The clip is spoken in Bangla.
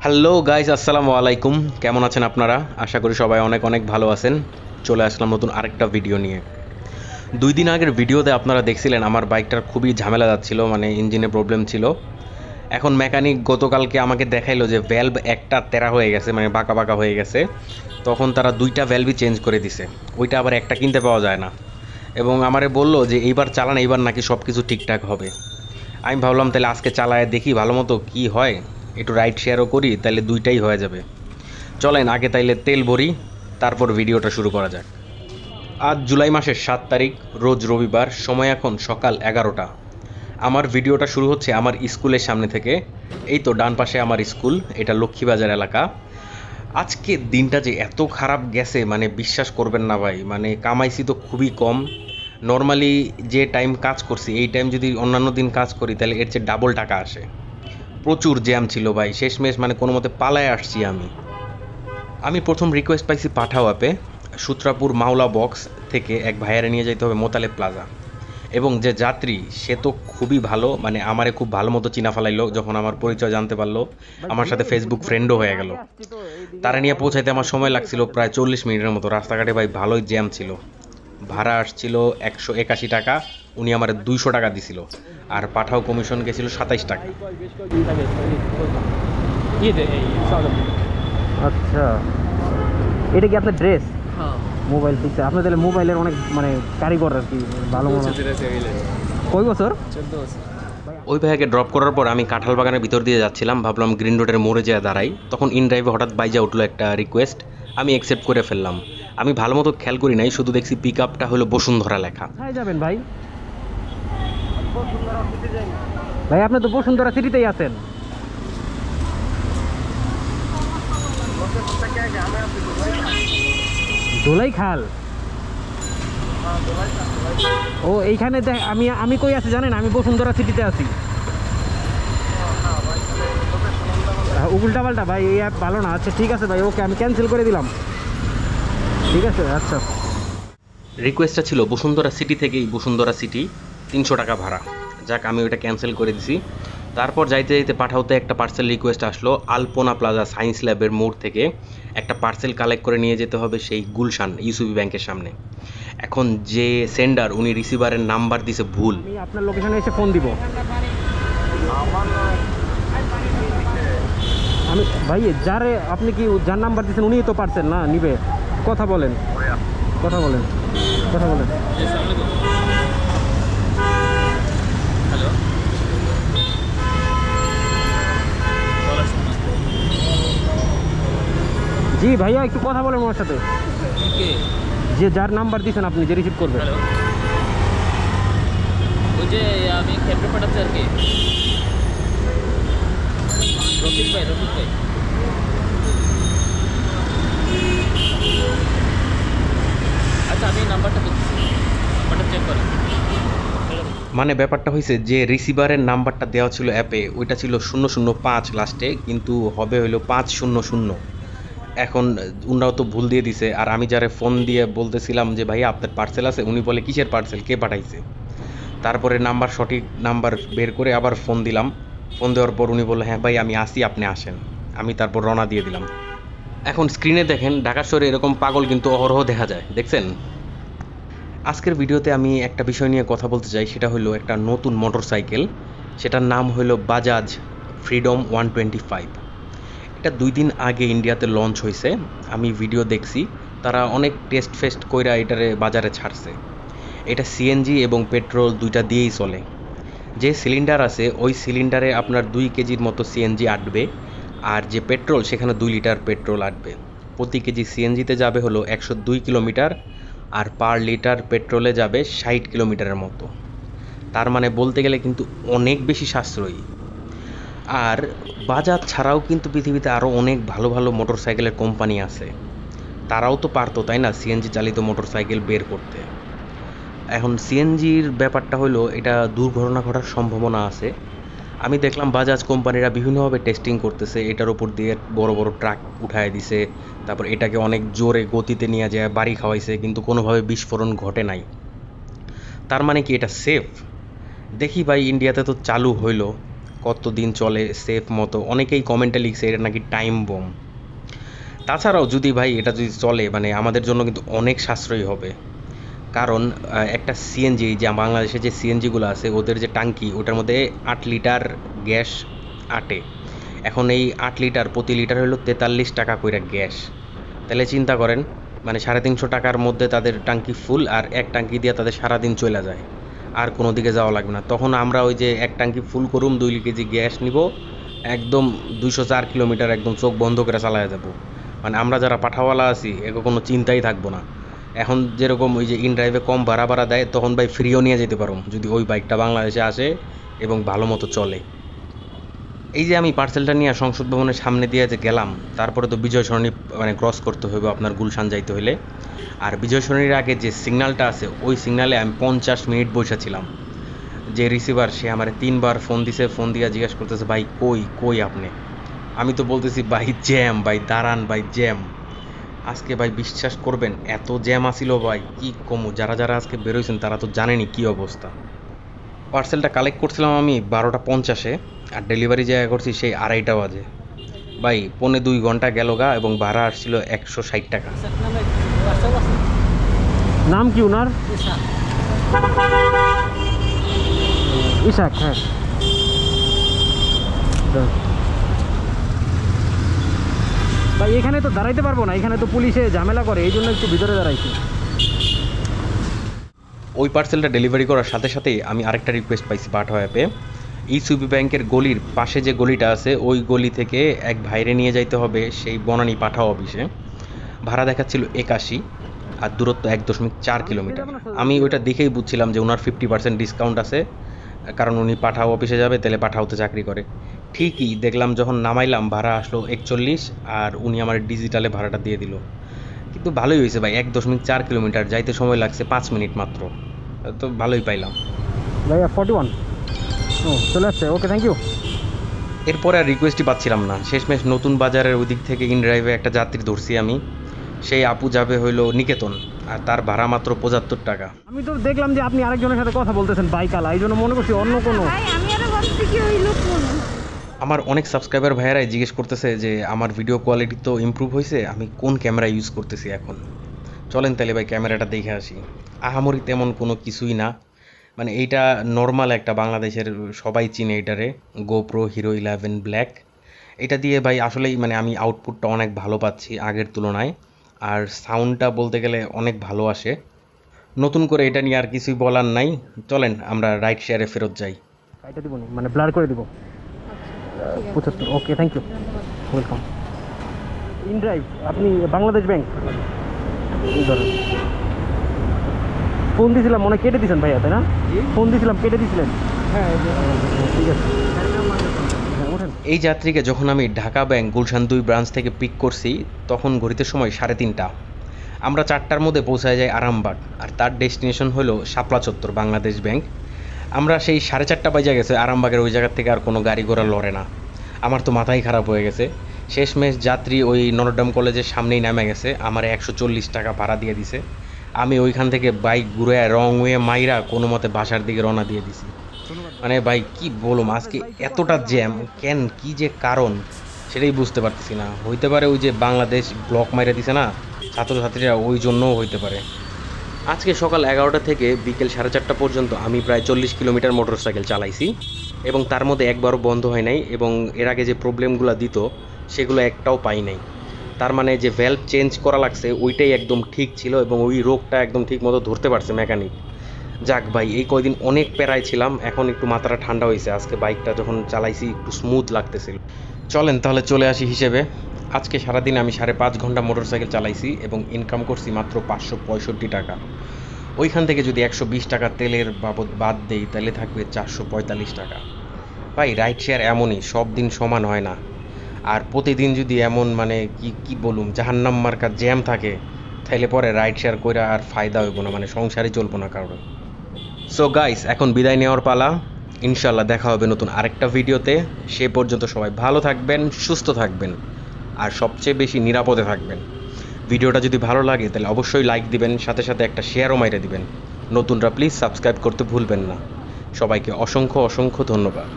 হ্যালো গাইস, আসসালামু আলাইকুম। কেমন আছেন আপনারা? আশা করি সবাই অনেক অনেক ভালো আছেন। চলে আসলাম নতুন আরেকটা ভিডিও নিয়ে। 2 দিন আগের ভিডিওতে আপনারা দেখছিলেন আমার বাইকটার খুবই ঝামেলা যাচ্ছিল, মানে ইঞ্জিনে প্রবলেম ছিল। এখন মেকানিক গতকালকে আমাকে দেখাইলো যে ভ্যালভ একটা তেরা হয়ে গেছে, মানে বাঁকা বাঁকা হয়ে গেছে। তখন তারা 2টা ভ্যালভই চেঞ্জ করে দিছে, ওইটা আবার একটা কিনতে পাওয়া যায় না। এবং আমারে বললো যে এইবার চালান, এইবার নাকি সব কিছু ঠিকঠাক হবে। আমি ভাবলাম তাহলে আজকে চালায় দেখি ভালো মতো কী হয়, একটু রাইড শেয়ারও করি, তাহলে দুইটাই হয়ে যাবে। চলেন আগে তাইলে তেল ভরি, তারপর ভিডিওটা শুরু করা যাক। আজ জুলাই মাসের 7 তারিখ, রোজ রবিবার, সময় এখন সকাল 11টা। আমার ভিডিওটা শুরু হচ্ছে আমার স্কুলের সামনে থেকে। এই তো ডান পাশে আমার স্কুল, এটা লক্ষ্মীবাজার এলাকা। আজকে দিনটা যে এত খারাপ গেছে মানে বিশ্বাস করবেন না ভাই, মানে কামাইছি তো খুবই কম। নর্মালি যে টাইম কাজ করছি এই টাইম যদি অন্যান্য দিন কাজ করি তাহলে এর চেয়ে ডাবল টাকা আসে। প্রচুর জ্যাম ছিল ভাই, শেষমেশ মানে কোনো মতে পালায় আসছি আমি প্রথম রিকোয়েস্ট পাইছি পাঠাও অ্যাপে। সূত্রাপুর মাওলা বক্স থেকে এক ভাইয়ারে নিয়ে যেতে হবে মোতালেব প্লাজা। এবং যে যাত্রী সে তো খুবই ভালো, মানে আমারে খুব ভালো মতো চিনা ফেলাইলো। যখন আমার পরিচয় জানতে পারলো, আমার সাথে ফেসবুক ফ্রেন্ডও হয়ে গেল। তারা নিয়ে পৌঁছাইতে আমার সময় লাগছিল প্রায় 40 মিনিটের মতো। রাস্তাঘাটে ভাই ভালোই জ্যাম ছিল। ভাড়া আসছিল 181 টাকা, উনি আমার 200 টাকা দিছিল। আর পাঠাও কমিশন গেছিল 27 টাকা। আচ্ছা, এটা কি আপনার ড্রেস? মোবাইল পিকচার আপনি তাহলে মোবাইলের অনেক মানে কারিগর আর কি, ভালো মনে। কয় বছর? ওই ভাইয়াকে ড্রপ করার পর আমি কাঁঠাল বাগানের ভিতর দিয়ে যাচ্ছিলাম, ভাবলাম গ্রিন রোডের মোড়ে যেয়ে দাঁড়াই। তখন ইন ড্রাইভে হঠাৎ বাইজা উঠলো একটা রিকোয়েস্ট, আমি অ্যাকসেপ্ট করে ফেললাম। আমি ভালো মতো খেয়াল করি নাই, শুধু দেখছি পিক আপটা হলো বসুন্ধরা লেখা। কোথায় যাবেন ভাই? ভাই আপনি তো বসুন্ধরা সিটিতেই আছেন। দোলাই খাল? ও এইখানে আমি আমি কই আছি জানেন? আমি বসুন্ধরা সিটিতে আছি। উল্টা পাল্টা ভাই, এই অ্যাপ ভালো না। আচ্ছা ঠিক আছে ভাই, ওকে আমি ক্যান্সেল করে দিলাম। ঠিক আছে, আচ্ছা। রিকোয়েস্টটা ছিল বসুন্ধরা সিটি থেকেই বসুন্ধরা সিটি, 300 টাকা ভাড়া। যাক, আমি ওইটা ক্যান্সেল করে দিছি। তারপর যাইতে যাইতে পাঠাওতে একটা পার্সেল রিকোয়েস্ট আসলো আলপনা প্লাজা সায়েন্স ল্যাবের মোড় থেকে। একটা পার্সেল কালেক্ট করে নিয়ে যেতে হবে সেই গুলশান ইউসিবি ব্যাংকের সামনে। এখন যে সেন্ডার উনি রিসিভারের নাম্বার দিছে ভুল। আমি আপনার লোকেশনে এসে ফোন দিব। আমি ভাই যারে আপনি কি যার নাম্বার দিচ্ছেন উনিই তো পারছেন না নিবে। কথা বলেন, কথা বলেন, কথা বলেন। হ্যালো, জি ভাইয়া একটু কথা বলেন ওনার সাথে। কে? যে যার নাম্বার দিচ্ছেন আপনি, যে রিসিভ করবেন। হ্যালো, ওই যে আমি খেপড়ে পাঠাচ্ছি আর কি। রফিক ভাই, রফিক ভাই। আচ্ছা, আমি নাম্বারটা দিচ্ছি, নাম্বারটা চেক করেন। মানে ব্যাপারটা হয়েছে যে রিসিভারের নাম্বারটা দেওয়া ছিল অ্যাপে ওইটা ছিল 005 লাস্টে, কিন্তু হবে হইলো 500। এখন উনারাও তো ভুল দিয়ে দিছে। আর আমি যারে ফোন দিয়ে বলতেছিলাম যে ভাইয়া আপনার পার্সেল আছে, উনি বলে কিসের পার্সেল, কে পাঠাইছে? তারপরে নাম্বার, সঠিক নাম্বার বের করে আবার ফোন দিলাম। ফোন দেওয়ার পর উনি বললো হ্যাঁ ভাই আমি আসি, আপনি আসেন। আমি তারপর রওনা দিয়ে দিলাম। এখন স্ক্রিনে দেখেন ঢাকা শহরে এরকম পাগল কিন্তু অহরহ দেখা যায়, দেখছেন? আজকের ভিডিওতে আমি একটা বিষয় নিয়ে কথা বলতে চাই, সেটা হলো একটা নতুন মোটরসাইকেল। সেটার নাম হলো বাজাজ ফ্রিডম 125। এটা 2 দিন আগে ইন্ডিয়াতে লঞ্চ হয়েছে। আমি ভিডিও দেখছি, তারা অনেক টেস্ট ফেস্ট কইরা এটারে বাজারে ছাড়ছে। এটা সিএনজি এবং পেট্রোল দুইটা দিয়েই চলে। যে সিলিন্ডার আছে ওই সিলিন্ডারে আপনার 2 কেজির মতো সিএনজি আটবে, আর যে পেট্রোল সেখানে 2 লিটার পেট্রোল আটবে। প্রতি কেজি সিএনজিতে যাবে হলো 102 কিলোমিটার, আর পার লিটার পেট্রোলে যাবে 60 কিলোমিটারের মতো। তার মানে বলতে গেলে কিন্তু অনেক বেশি সাশ্রয়ী। আর বাজাজ ছাড়াও কিন্তু পৃথিবীতে আরও অনেক ভালো ভালো মোটরসাইকেলের কোম্পানি আছে, তারাও তো পারতো তাই না সিএনজি চালিত মোটরসাইকেল বের করতে। এখন সিএনজির ব্যাপারটা হলো এটা দুর্ঘটনা ঘটার সম্ভাবনা আছে। আমি দেখলাম বাজাজ কোম্পানিরা বিভিন্নভাবে টেস্টিং করতেছে, এটার উপর দিয়ে বড় বড় ট্রাক উঠায় দিছে, তারপর এটাকে অনেক জোরে গতিতে নিয়ে যায় বাড়ি খাওয়াইছে, কিন্তু কোনোভাবে বিস্ফোরণ ঘটে নাই। তার মানে কি এটা সেফ? দেখি ভাই ইন্ডিয়াতে তো চালু হইলো, কত দিন চলে সেফ মতো, অনেকেই কমেন্টে লিখছে এটা নাকি টাইম বম। তাছাড়াও যদি ভাই এটা যদি চলে মানে আমাদের জন্য কিন্তু অনেক সাশ্রয়ী হবে, কারণ একটা সিএনজি যে বাংলাদেশে যে সিএনজিগুলো আছে ওদের যে টাঙ্কি ওটার মধ্যে 8 লিটার গ্যাস আটে। এখন এই 8 লিটার প্রতি লিটার হলো 43 টাকা করে গ্যাস। তাহলে চিন্তা করেন মানে 350 টাকার মধ্যে তাদের টাঙ্কি ফুল, আর এক টাঙ্কি দিয়ে তাদের সারাদিন চলে যায়, আর কোনো দিকে যাওয়া লাগবে না। তখন আমরা ওই যে এক টাঙ্কি ফুল করুম 2 কেজি গ্যাস নিব, একদম 204 কিলোমিটার একদম চোখ বন্ধ করে চালায় যাব। মানে আমরা যারা পাঠাওয়ালা আছি এগো কোনো চিন্তাই থাকবো না। এখন যেরকম ওই যে ইনড্রাইভে কম ভাড়া দেয় তখন ভাই ফ্রিও নিয়ে যেতে পারো যদি ওই বাইকটা বাংলাদেশে আসে এবং ভালো মতো চলে। এই যে আমি পার্সেলটা নিয়ে সংসদ ভবনের সামনে দিয়ে যে গেলাম, তারপরে তো বিজয় সরণি মানে ক্রস করতে হবে আপনার গুলশান যাইতে হলে। আর বিজয় সরণির আগে যে সিগন্যালটা আছে ওই সিগন্যালে আমি 50 মিনিট বসেছিলাম। যে রিসিভার সে আমার 3বার ফোন দিছে, ফোন দিয়ে জিজ্ঞাসা করতেছে ভাই কই আপনি। আমি তো বলতেছি ভাই জ্যাম, ভাই দাঁড়ান ভাই জ্যাম। আজকে ভাই বিশ্বাস করবেন এত জ্যাম আসিল ভাই কি কমু, যারা আজকে বেরোইছেন তারা তো জানেনি কি অবস্থা। পার্সেলটা কালেক্ট করছিলাম আমি 12:50-এ, আর ডেলিভারি জায়গা করছি সেই 2:30 বাজে। ভাই 1.5-2 ঘন্টা গেল গা, এবং ভাড়া আসছিল 160 টাকা। নাম কি ওনার? ইশাক। হ্যাঁ ভাই এখানে তো দাঁড়াইতে পারবো না, এখানে তো পুলিশে ঝামেলা করে, এই জন্য একটু ভিতরে দাঁড়াইছি। ওই পার্সেলটা ডেলিভারি করার সাথে সাথেই আমি আরেকটা রিকোয়েস্ট পাইছি পাঠাও অ্যাপে। ইসিবি ব্যাংকের গলির পাশে যে গলিটা আছে ওই গলি থেকে এক ভাইরে নিয়ে যাইতে হবে সেই বনানী পাঠাও অফিসে। ভাড়া দেখাচ্ছিল 81 আর দূরত্ব 1.4 কিলোমিটার। আমি ওইটা দেখেই বুঝছিলাম যে ওনার 50% ডিসকাউন্ট আছে, কারণ উনি পাঠাও অফিসে যাবে, তাহলে পাঠাওতে চাকরি করে। ঠিকই দেখলাম যখন নামাইলাম ভাড়া আসলো 41, আর উনি আমার ডিজিটালে ভাড়াটা দিয়ে দিল। কিন্তু ভালোই হয়েছে ভাই, 1.4 কিলোমিটার যাইতে সময় লাগছে 5 মিনিট মাত্র, তো ভালোই পাইলাম। ভাইয়া 41 চলে আসছে, ওকে থ্যাংক ইউ। এরপরে আর রিকোয়েস্টই পাচ্ছিলাম না, শেষমেশ নতুন বাজারের ওই দিক থেকে ইনড্রাইভে একটা যাত্রী ধরছি আমি। সেই আপু যাবে হইলো নিকেতন, আর তার ভাড়া মাত্র 75 টাকা। আমি তো দেখলাম যে আপনি আরেকজনের সাথে কথা বলতেছেন বাইকালা, এই জন্য মনে করছি অন্য কোনো। আমার অনেক সাবস্ক্রাইবার ভাইয়েরাই জিজ্ঞেস করতেছে যে আমার ভিডিও কোয়ালিটি তো ইমপ্রুভ হয়েছে, আমি কোন ক্যামেরা ইউজ করতেছি এখন। চলেন তাহলে ভাই ক্যামেরাটা দেখে আসি। আহামরি তেমন কোনো কিছুই না, মানে এইটা নর্মাল একটা বাংলাদেশের সবাই চিনে এটারে, গোপ্রো হিরো 11 ব্ল্যাক। এটা দিয়ে ভাই আসলেই মানে আমি আউটপুটটা অনেক ভালো পাচ্ছি আগের তুলনায়, আর সাউন্ডটা বলতে গেলে অনেক ভালো আসে। নতুন করে এটা নিয়ে আর কিছুই বলার নাই, চলেন আমরা রাইড শেয়ারে ফেরত যাই। এটা দিব মানে ব্লার করে দিব 75। Okay thank you, welcome. InDrive আপনি বাংলাদেশ ব্যাংক ধরেন। ফোন দিয়েছিলাম মনে কেটে দিয়েছেন ভাইয়া, তাই না? ফোন দিয়েছিলাম কেটে দিয়েছিলেন। হ্যাঁ ঠিক আছে। এই যাত্রীকে যখন আমি ঢাকা ব্যাংক গুলশান 2 ব্রাঞ্চ থেকে পিক করছি তখন ঘড়িতে সময় 3:30। আমরা 4টার মধ্যে পৌঁছায় যাই আরামবাগ, আর তার ডেস্টিনেশন হলো শাপলা চত্বর বাংলাদেশ ব্যাংক। আমরা সেই 4:30 বাজে গেছে আরামবাগের ওই জায়গার থেকে আর কোনো গাড়ি ঘোড়া লড়ে না। আমার তো মাথাই খারাপ হয়ে গেছে। শেষমেশ যাত্রী ওই নটরডেম কলেজের সামনেই নেমে গেছে, আমার 140 টাকা ভাড়া দিয়ে দিছে। আমি ওইখান থেকে বাইক ঘুরে রং ওয়ে মাইরা কোনো মতে বাসার দিকে রওনা দিয়ে দিছি। মানে ভাই কি বলুম, আজকে এতটা জ্যাম কেন, কি যে কারণ সেটাই বুঝতে পারতেছি না। হইতে পারে ওই যে বাংলাদেশ ব্লক মাইরা দিছে না ছাত্রছাত্রীরা, ওই জন্যও হইতে পারে। আজকে সকাল 11টা থেকে বিকেল 4:30 পর্যন্ত আমি প্রায় 40 কিলোমিটার মোটরসাইকেল চালাইছি, এবং তার মধ্যে একবারও বন্ধ হয় নাই, এবং এর আগে যে প্রবলেমগুলো দিত সেগুলো একটাও পাই নাই। তার মানে যে ভ্যালভ চেঞ্জ করা লাগছে ওইটাই একদম ঠিক ছিল, এবং ওই রোগটা একদম ঠিক মতো ধরতে পারছে মেকানিক। যাক ভাই, এই কয়দিন অনেক প্যারায় ছিলাম, এখন একটু মাথাটা ঠান্ডা হয়েছে। আজকে বাইকটা যখন চালাইছি একটু স্মুথ লাগতেছিল। চলেন তাহলে চলে আসি হিসেবে। আজকে সারাদিন আমি 5.5 ঘন্টা মোটরসাইকেল চালাইছি এবং ইনকাম করছি মাত্র 565 টাকা। ওইখান থেকে যদি 120 টাকা তেলের বাবদ বাদ দেই তাহলে থাকবে 445 টাকা। ভাই রাইড শেয়ার এমনই, সব দিন সমান হয় না। আর প্রতিদিন যদি এমন মানে কি বলুম জাহান্নাম মার্কা জ্যাম থাকে, তাইলে পরে রাইড শেয়ার করে আর ফায়দা হইব না, মানে সংসারই চলবো না কারোর। সো গাইস, এখন বিদায় নেওয়ার পালা। ইনশাল্লাহ দেখা হবে নতুন আরেকটা ভিডিওতে। সে পর্যন্ত সবাই ভালো থাকবেন, সুস্থ থাকবেন, আর সবচেয়ে বেশি নিরাপদে থাকবেন। ভিডিওটা যদি ভালো লাগে তাহলে অবশ্যই লাইক দিবেন, সাথে সাথে একটা শেয়ারও মাইরে দিবেন। নতুনরা প্লিজ সাবস্ক্রাইব করতে ভুলবেন না। সবাইকে অসংখ্য ধন্যবাদ।